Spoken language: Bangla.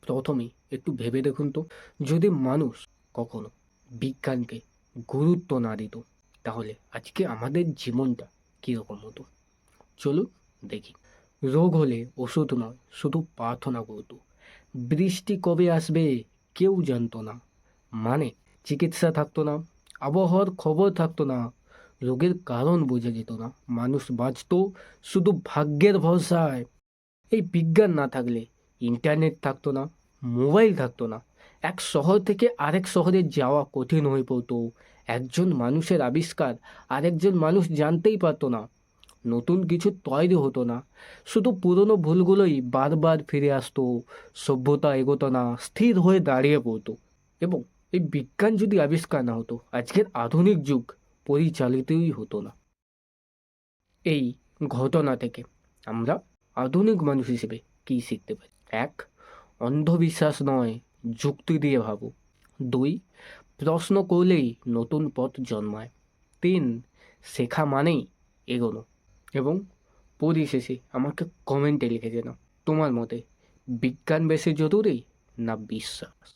প্রথমেই একটু ভেবে দেখুন তো, যদি মানুষ কখনো বিজ্ঞানকে গুরুত্ব না দিত, তাহলে আজকে আমাদের জীবনটা কীরকম হতো? চলুন দেখি। রোগ হলে ওষুধ নয়, শুধু প্রার্থনা করতো। বৃষ্টি কবে আসবে কেউ জানতো না, মানে চিকিৎসা থাকতো না, আবহাওয়ার খবর থাকতো না, রোগের কারণ বোঝা যেত না, মানুষ বাঁচতো শুধু ভাগ্যের ভরসায়। এই বিজ্ঞান না থাকলে ইন্টারনেট থাকতো না, মোবাইল থাকতো না, এক শহর থেকে আরেক শহরে যাওয়া কঠিন হয়ে পড়তো, একজন মানুষের আবিষ্কার আরেকজন মানুষ জানতেই পারতো না, নতুন কিছু তৈরি হতো না, শুধু পুরনো ভুলগুলোই বারবার ফিরে আসতো, সভ্যতা এগোতো না, স্থির হয়ে দাঁড়িয়ে পড়তো। এবং এই বিজ্ঞান যদি আবিষ্কার না হতো, আজকের আধুনিক যুগ পরিচালিতই হতো না। এই ঘটনা থেকে আমরা আধুনিক মানুষ হিসেবে কী শিখতে পারি? এক, অন্ধবিশ্বাস নয়, যুক্তি দিয়ে ভাবো। দুই, প্রশ্ন করলেই নতুন পথ জন্মায়। তিন, শেখা মানেই এগোনো। এবং পরিশেষে আমাকে কমেন্টে লিখে জানাও তোমার মতে বিজ্ঞান বেশি জরুরি না বিশ্বাস?